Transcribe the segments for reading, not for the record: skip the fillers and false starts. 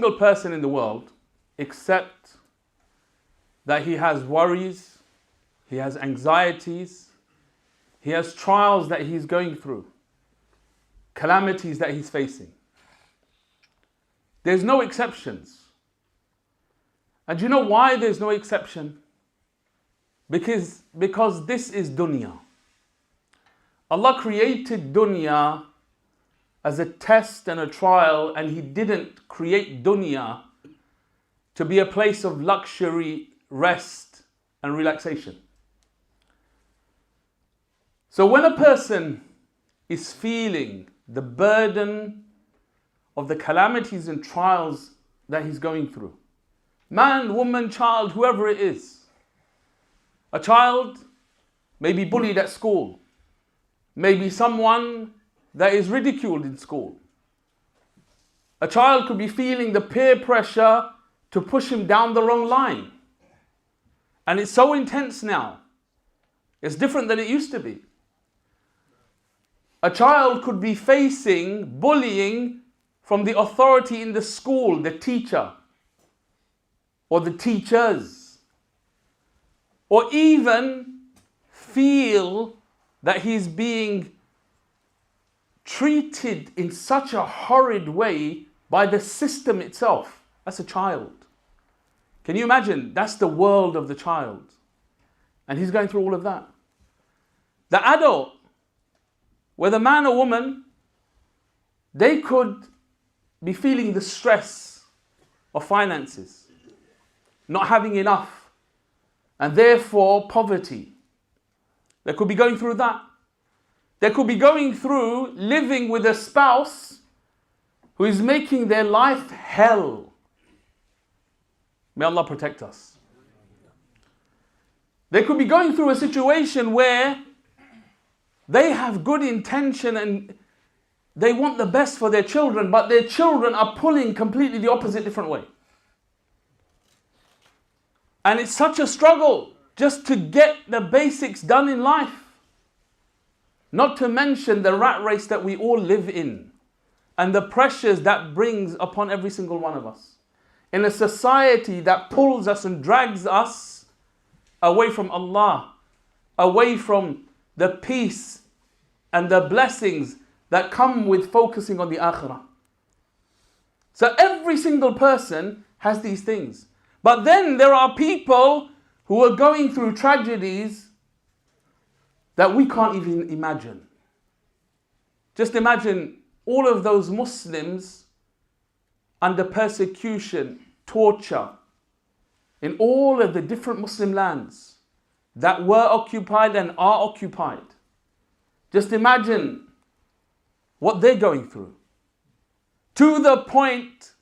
single person in the world, except that he has worries, he has anxieties, he has trials that he's going through, calamities that he's facing. There's no exceptions. And do you know why there's no exception? Because this is dunya. Allah created dunya as a test and a trial, and He didn't create dunya to be a place of luxury, rest and relaxation. So when a person is feeling the burden of the calamities and trials that he's going through, man, woman, child, whoever it is, a child may be bullied at school, maybe someone that is ridiculed in school. A child could be feeling the peer pressure to push him down the wrong line. And it's so intense now. It's different than it used to be. A child could be facing bullying from the authority in the school, the teacher, or the teachers, or even feel that he's being treated in such a horrid way by the system itself. That's a child. Can you imagine? That's the world of the child. And he's going through all of that. The adult, whether man or woman, they could be feeling the stress of finances, not having enough, and therefore poverty. They could be going through that. They could be going through living with a spouse who is making their life hell. May Allah protect us. They could be going through a situation where they have good intention and they want the best for their children, but their children are pulling completely the opposite, different way. And it's such a struggle just to get the basics done in life. Not to mention the rat race that we all live in and the pressures that brings upon every single one of us. In a society that pulls us and drags us away from Allah, away from the peace and the blessings that come with focusing on the akhirah. So every single person has these things. But then there are people who are going through tragedies that we can't even imagine. Just imagine all of those Muslims under persecution, torture, in all of the different Muslim lands that were occupied and are occupied. Just imagine what they're going through. To the point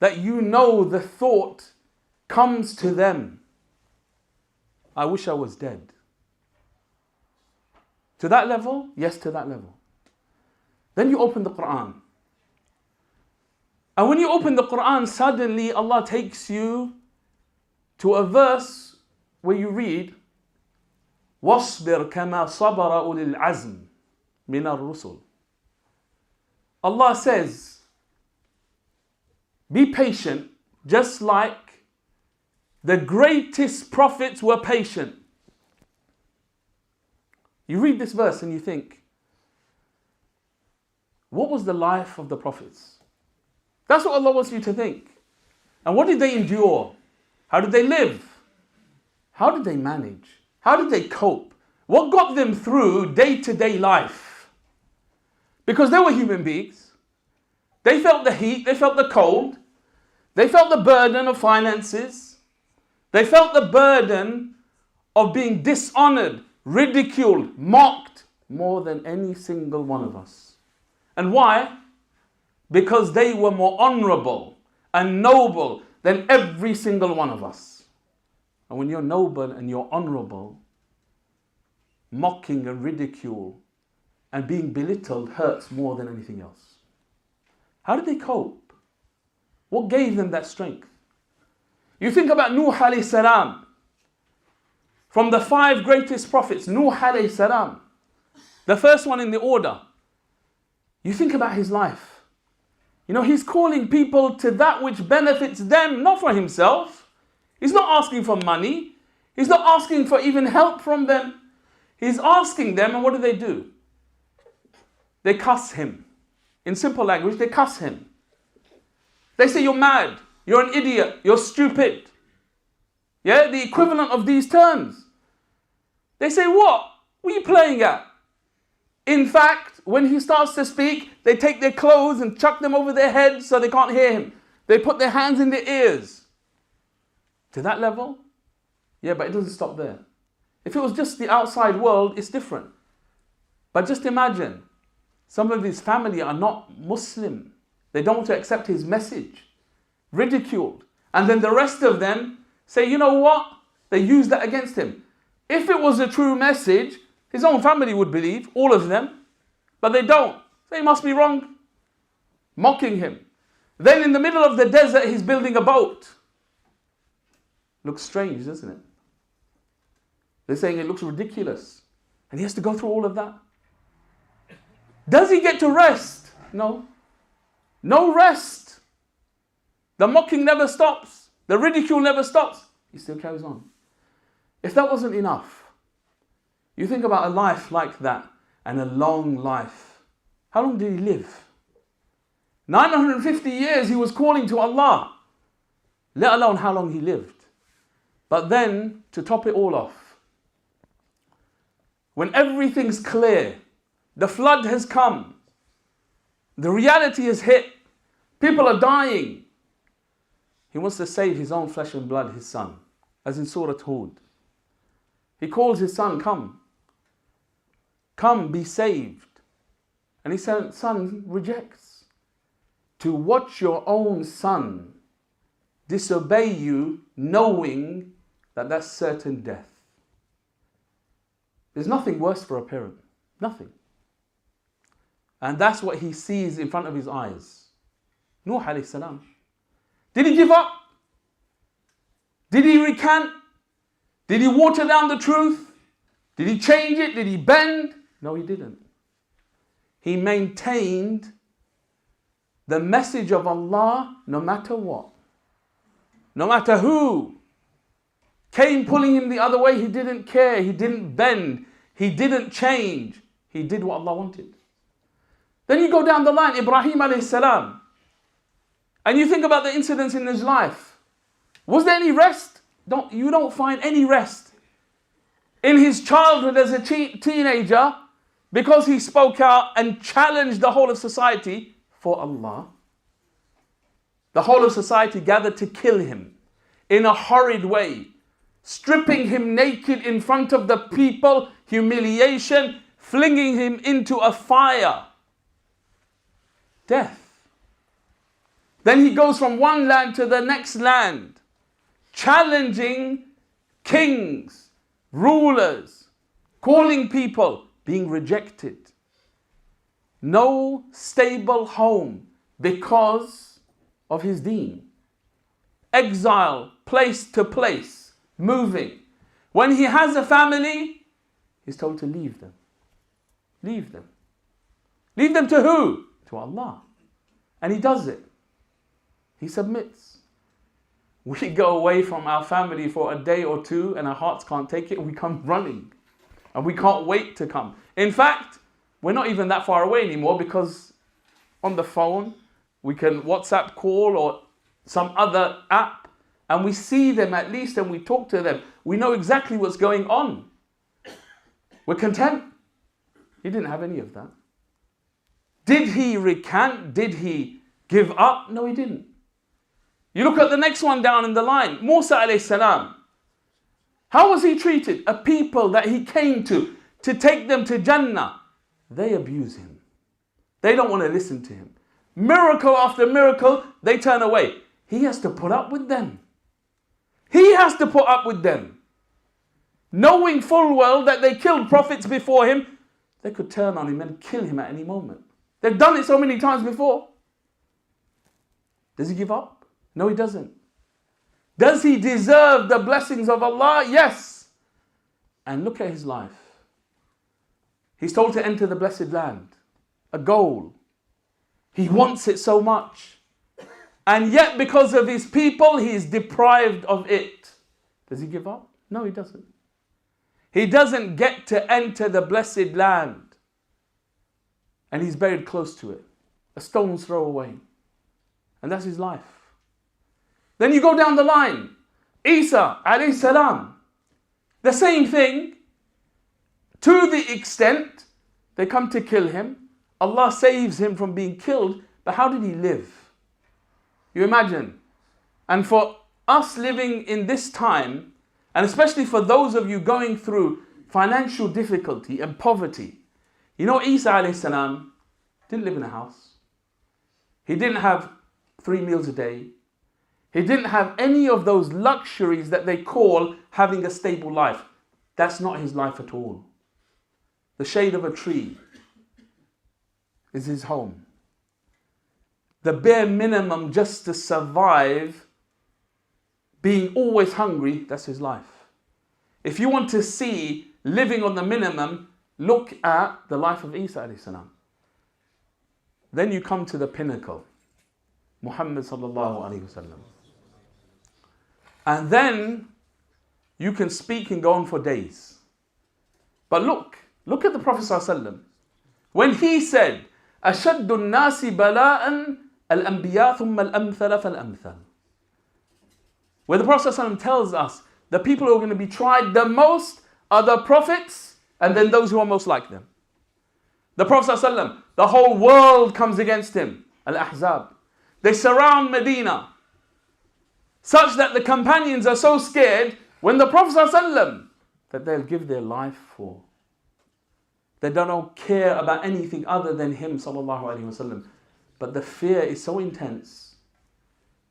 that the thought comes to them, I wish I was dead. To that level? Yes, to that level. Then you open the Qur'an. And when you open the Qur'an, suddenly Allah takes you to a verse where you read, وَاصْبِرْ كَمَا صَبَرَ أُولِي الْعَزْمِ مِنَ الرُّسُلِ. Allah says, be patient, just like the greatest prophets were patient. You read this verse and you think, what was the life of the prophets? That's what Allah wants you to think. And what did they endure? How did they live? How did they manage? How did they cope? What got them through day-to-day life? Because they were human beings. They felt the heat, they felt the cold, they felt the burden of finances, they felt the burden of being dishonored, ridiculed, mocked more than any single one of us. And why? Because they were more honorable and noble than every single one of us. And when you're noble and you're honorable, mocking and ridicule and being belittled hurts more than anything else. How did they cope? What gave them that strength? You think about Nuh alayhi salam. From the 5 greatest prophets, Nuh alayhi salam, the first one in the order. You think about his life. You know, he's calling people to that which benefits them, not for himself. He's not asking for money. He's not asking for even help from them. He's asking them, and what do? They cuss him. In simple language, they cuss him. They say, you're mad, you're an idiot, you're stupid. Yeah, the equivalent of these terms. They say, what? What are you playing at? In fact, when he starts to speak, they take their clothes and chuck them over their heads so they can't hear him. They put their hands in their ears. To that level? Yeah, but it doesn't stop there. If it was just the outside world, it's different. But just imagine, some of his family are not Muslim. They don't want to accept his message. Ridiculed. And then the rest of them say, you know what? They use that against him. If it was a true message, his own family would believe, all of them. But they don't. So he must be wrong. Mocking him. Then in the middle of the desert, he's building a boat. Looks strange, doesn't it? They're saying it looks ridiculous. And he has to go through all of that. Does he get to rest? No. No rest. The mocking never stops. The ridicule never stops. He still carries on. If that wasn't enough, you think about a life like that and a long life. How long did he live? 950 years he was calling to Allah, let alone how long he lived. But then, to top it all off, when everything's clear, the flood has come, the reality has hit, people are dying, he wants to save his own flesh and blood, his son, as in Surah Hud. He calls his son, come, be saved. And his son rejects. To watch your own son disobey you, knowing that that's certain death. There's nothing worse for a parent. Nothing. And that's what he sees in front of his eyes. Nuh alayhi salam. Did he give up? Did he recant? Did he water down the truth? Did he change it? Did he bend? No, he didn't. He maintained the message of Allah no matter what. No matter who came pulling him the other way, he didn't care. He didn't bend. He didn't change. He did what Allah wanted. Then you go down the line, Ibrahim alayhi salam. And you think about the incidents in his life. Was there any rest? You don't find any rest. In his childhood as a teenager, because he spoke out and challenged the whole of society for Allah, the whole of society gathered to kill him in a horrid way, stripping him naked in front of the people, humiliation, flinging him into a fire. Death. Then he goes from one land to the next land, challenging kings, rulers, calling people, being rejected. No stable home because of his deen. Exile, place to place, moving. When he has a family, he's told to leave them. Leave them. Leave them to who? To Allah. And he does it. He submits. We go away from our family for a day or two and our hearts can't take it and we come running. And we can't wait to come. In fact, we're not even that far away anymore because on the phone, we can WhatsApp call or some other app and we see them at least and we talk to them. We know exactly what's going on. We're content. He didn't have any of that. Did he recant? Did he give up? No, he didn't. You look at the next one down in the line, Musa alayhi salam. How was he treated? A people that he came to take them to Jannah. They abuse him. They don't want to listen to him. Miracle after miracle, they turn away. He has to put up with them. He has to put up with them. Knowing full well that they killed prophets before him, they could turn on him and kill him at any moment. They've done it so many times before. Does he give up? No, he doesn't. Does he deserve the blessings of Allah? Yes. And look at his life. He's told to enter the blessed land. A goal. He wants it so much. And yet because of his people, he is deprived of it. Does he give up? No, he doesn't. He doesn't get to enter the blessed land. And he's buried close to it. A stone's throw away. And that's his life. Then you go down the line. Isa alayhi salam. The same thing. To the extent they come to kill him. Allah saves him from being killed. But how did he live? You imagine. And for us living in this time, and especially for those of you going through financial difficulty and poverty, you know, Isa alayhi salam didn't live in a house. He didn't have 3 meals a day. He didn't have any of those luxuries that they call having a stable life. That's not his life at all. The shade of a tree is his home. The bare minimum just to survive, being always hungry, that's his life. If you want to see living on the minimum, look at the life of Isa alayhi salam. Then you come to the pinnacle, Muhammad sallallahu alayhi wasallam. And then you can speak and go on for days. But look at the Prophet sallallahu alayhi wasallam. When he said, أَشَدُّ النَّاسِ بَلَاءً الْأَنْبِيَاءُ ثُمَّ الْأَمْثَلَ فَالْأَمْثَلِ. Where the Prophet sallallahu alayhi wasallam tells us the people who are going to be tried the most are the prophets and then those who are most like them. The Prophet sallallahu alayhi wasallam, the whole world comes against him. Al-Ahzab. They surround Medina. Such that the companions are so scared when the Prophet ﷺ, that they'll give their life for. They don't care about anything other than him sallallahu alaihi wasallam. But the fear is so intense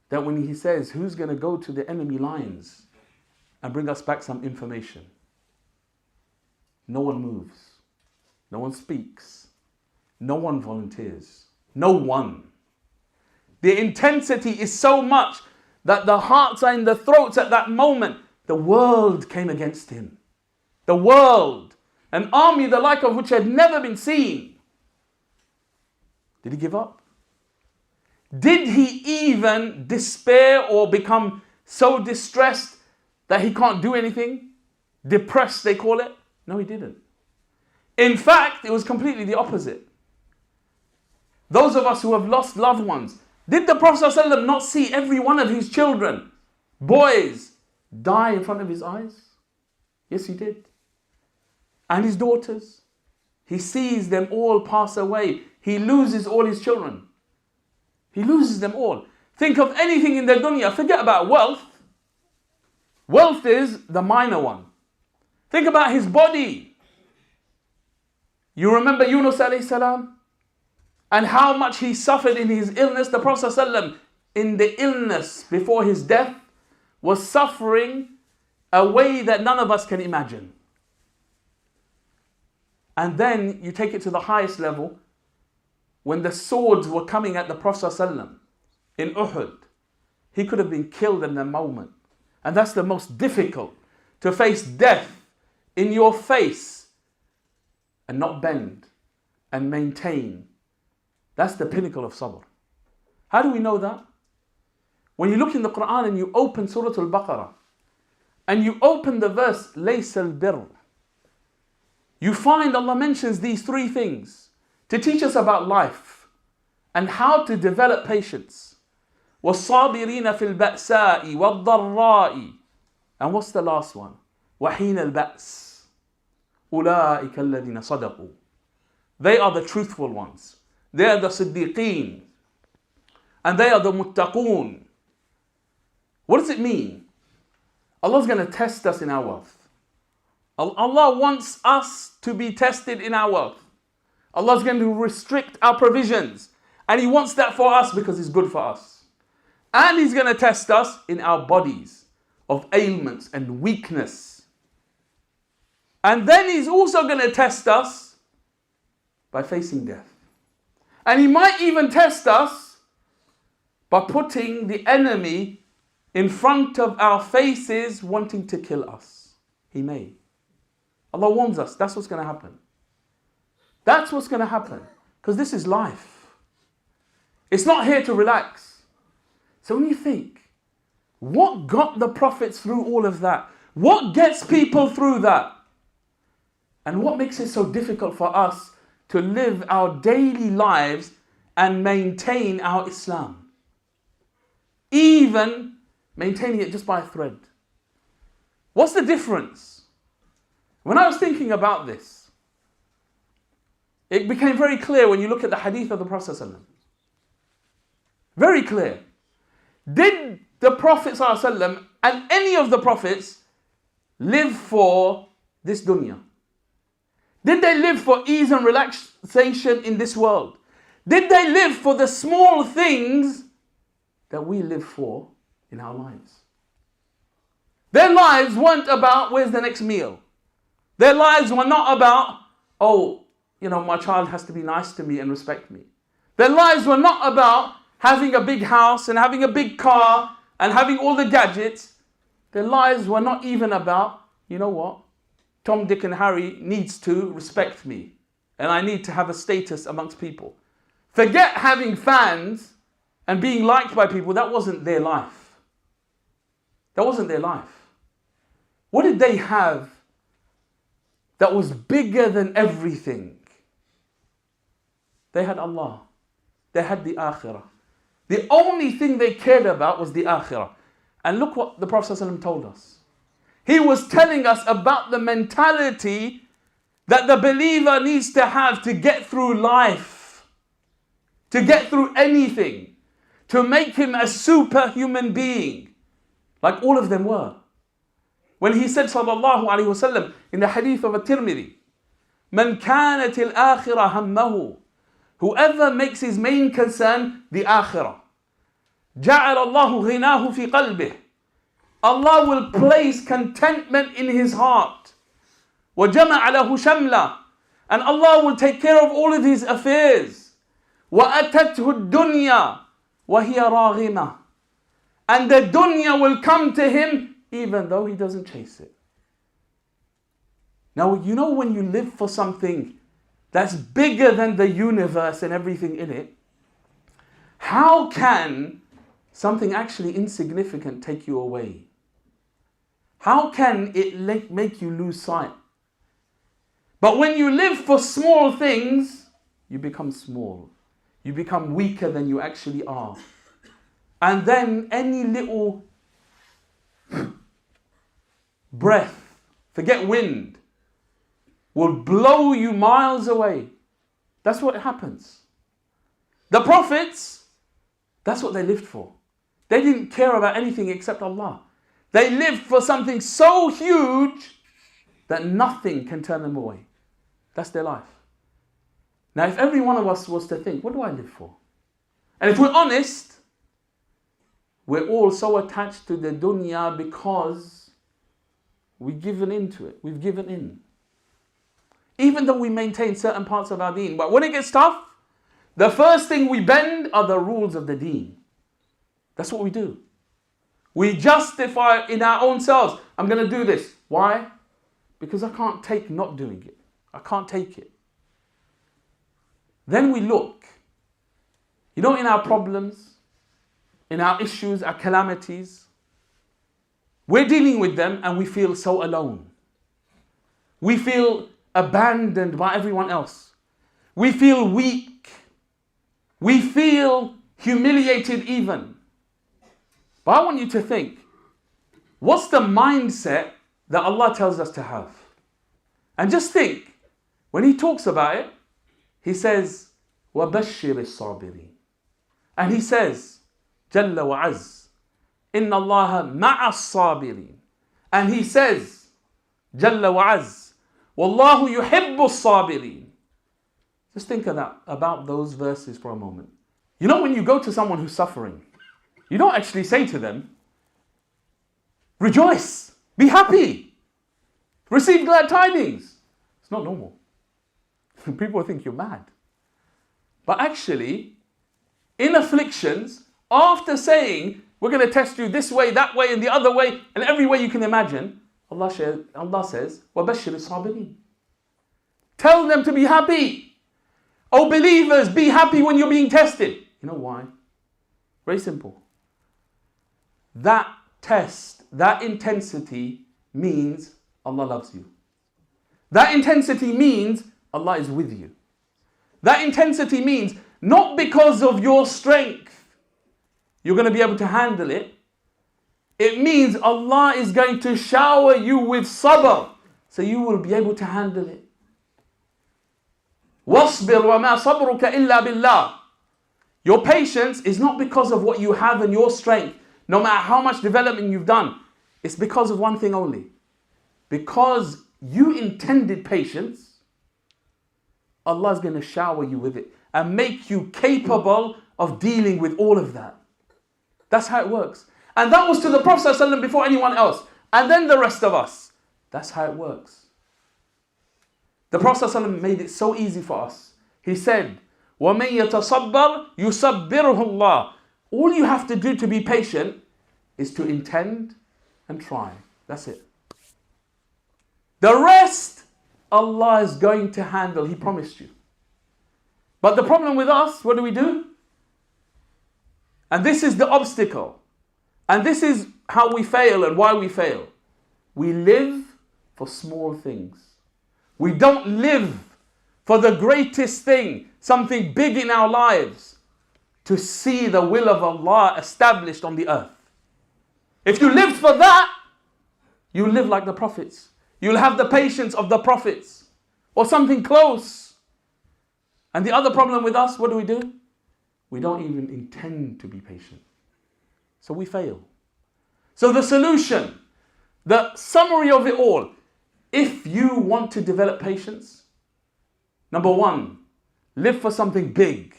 that when he says, who's going to go to the enemy lines and bring us back some information? No one moves. No one speaks. No one volunteers. No one. The intensity is so much that the hearts are in the throats at that moment. The world came against him. The world. An army the like of which had never been seen. Did he give up? Did he even despair or become so distressed that he can't do anything? Depressed, they call it? No, he didn't. In fact, it was completely the opposite. Those of us who have lost loved ones, did the Prophet ﷺ not see every one of his children, boys, die in front of his eyes? Yes, he did. And his daughters. He sees them all pass away. He loses all his children. He loses them all. Think of anything in the dunya. Forget about wealth. Wealth is the minor one. Think about his body. You remember Yunus alayhi salam? And how much he suffered in his illness. The Prophet ﷺ, in the illness before his death, was suffering a way that none of us can imagine. And then you take it to the highest level, when the swords were coming at the Prophet ﷺ in Uhud. He could have been killed in the moment. And that's the most difficult, to face death in your face and not bend and maintain. That's the pinnacle of sabr. How do we know that? When you look in the Qur'an and you open Surah Al-Baqarah and you open the verse لَيْسَ الْبِرُّ, you find Allah mentions these 3 things to teach us about life and how to develop patience. وَالصَّابِرِينَ فِي الْبَأْسَاءِ وَالضَّرَّاءِ. And what's the last one? وَحِينَ الْبَأْسِ أُولَٰئِكَ الَّذِينَ صَدَقُوا. They are the truthful ones. They are the Siddiqeen. And they are the Muttaqoon. What does it mean? Allah's going to test us in our wealth. Allah wants us to be tested in our wealth. Allah's going to restrict our provisions. And He wants that for us because it's good for us. And He's going to test us in our bodies of ailments and weakness. And then He's also going to test us by facing death. And He might even test us by putting the enemy in front of our faces wanting to kill us. He may. Allah warns us, that's what's going to happen. That's what's going to happen. Because this is life. It's not here to relax. So when you think, what got the prophets through all of that? What gets people through that? And what makes it so difficult for us to live our daily lives and maintain our Islam? Even maintaining it just by a thread. What's the difference? When I was thinking about this, it became very clear when you look at the hadith of the Prophet ﷺ. Very clear. Did the Prophet ﷺ and any of the prophets live for this dunya? Did they live for ease and relaxation in this world? Did they live for the small things that we live for in our lives? Their lives weren't about where's the next meal. Their lives were not about, my child has to be nice to me and respect me. Their lives were not about having a big house and having a big car and having all the gadgets. Their lives were not even about, Tom, Dick and Harry needs to respect me and I need to have a status amongst people. Forget having fans and being liked by people. That wasn't their life. That wasn't their life. What did they have that was bigger than everything? They had Allah. They had the akhirah. The only thing they cared about was the akhirah. And look what the Prophet ﷺ told us. He was telling us about the mentality that the believer needs to have to get through life, to get through anything, to make him a superhuman being, like all of them were. When he said, sallallahu alayhi wa sallam, in the hadith of At-Tirmidhi, Man kanat al-akhirah hammahu, whoever makes his main concern the akhirah, ja'al Allahu ghinahu fi qalbih, Allah will place contentment in his heart. وَجَمَعَ لَهُ شَمْلًا, and Allah will take care of all of his affairs. وَأَتَتْهُ الدُّنْيَا وَهِيَ رَاغِمَةٌ, and the dunya will come to him even though he doesn't chase it. Now, when you live for something that's bigger than the universe and everything in it, how can something actually insignificant take you away? How can it make you lose sight? But when you live for small things, you become small. You become weaker than you actually are. And then any little breath, forget wind, will blow you miles away. That's what happens. The prophets, that's what they lived for. They didn't care about anything except Allah. They lived for something so huge that nothing can turn them away. That's their life. Now, if every one of us was to think, what do I live for? And if we're honest, we're all so attached to the dunya because we've given into it. We've given in. Even though we maintain certain parts of our deen. But when it gets tough, the first thing we bend are the rules of the deen. That's what we do. We justify in our own selves, I'm going to do this. Why? Because I can't take not doing it. I can't take it. Then we look. In our problems, in our issues, our calamities, we're dealing with them and we feel so alone. We feel abandoned by everyone else. We feel weak. We feel humiliated even. But I want you to think, what's the mindset that Allah tells us to have? And just think, when He talks about it, He says, وَبَشِّرِ الصَّابِرِينَ. And He says, جَلَّ وَعَزٍّ إِنَّ اللَّهَ مَعَ الصَّابِرِينَ. And He says, جَلَّ وَعَزٍّ وَاللَّهُ يُحِبُّ الصَّابِرِينَ. Just think of that, about those verses for a moment. When you go to someone who's suffering, you don't actually say to them, rejoice, be happy, receive glad tidings. It's not normal. People think you're mad. But actually, in afflictions, after saying, we're going to test you this way, that way, and the other way, and every way you can imagine, Allah says, وَبَشِّرِ الصَّابِرِينَ. Tell them to be happy. Oh believers, be happy when you're being tested. You know why? Very simple. That test, that intensity means Allah loves you. That intensity means Allah is with you. That intensity means not because of your strength you're going to be able to handle it. It means Allah is going to shower you with sabr, so you will be able to handle it. وَاصْبِرْ وَمَا صَبْرُكَ إِلَّا بِاللَّهِ. Your patience is not because of what you have and your strength, no matter how much development you've done. It's because of one thing only. Because you intended patience, Allah is going to shower you with it and make you capable of dealing with all of that. That's how it works. And that was to the Prophet ﷺ before anyone else. And then the rest of us. That's how it works. The Prophet ﷺ made it so easy for us. He said, وَمَنْ يَتَصَبَّرْ يُصَبِّرُهُ اللَّهُ. All you have to do to be patient is to intend and try. That's it. The rest, Allah is going to handle. He promised you. But the problem with us, what do? And this is the obstacle. And this is how we fail and why we fail. We live for small things. We don't live for the greatest thing, something big in our lives, to see the will of Allah established on the earth. If you lived for that, you live like the prophets. You'll have the patience of the prophets or something close. And the other problem with us, what do? We don't even intend to be patient. So we fail. So the solution, the summary of it all, if you want to develop patience, number one, live for something big.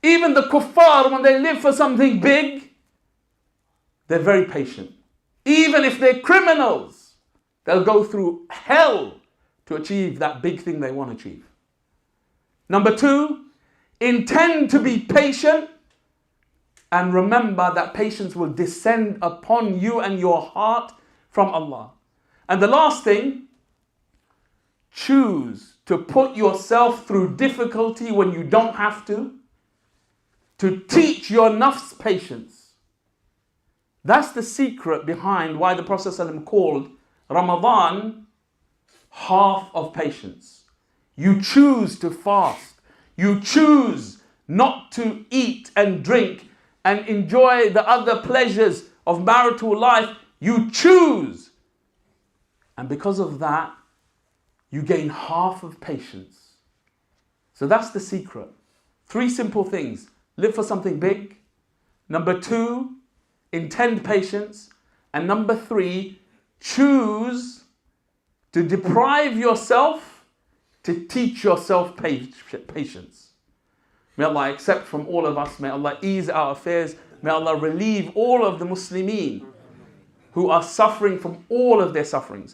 Even the kuffar, when they live for something big, they're very patient. Even if they're criminals, they'll go through hell to achieve that big thing they want to achieve. Number two, intend to be patient and remember that patience will descend upon you and your heart from Allah. And the last thing, choose to put yourself through difficulty when you don't have to teach your nafs patience. That's the secret behind why the Prophet ﷺ called Ramadan half of patience. You choose to fast. You choose not to eat and drink and enjoy the other pleasures of marital life. You choose. And because of that, you gain half of patience. So that's the secret. 3 simple things. Live for something big. Number 2, intend patience. And number 3, choose to deprive yourself to teach yourself patience. May Allah accept from all of us. May Allah ease our affairs. May Allah relieve all of the Muslimin who are suffering from all of their sufferings.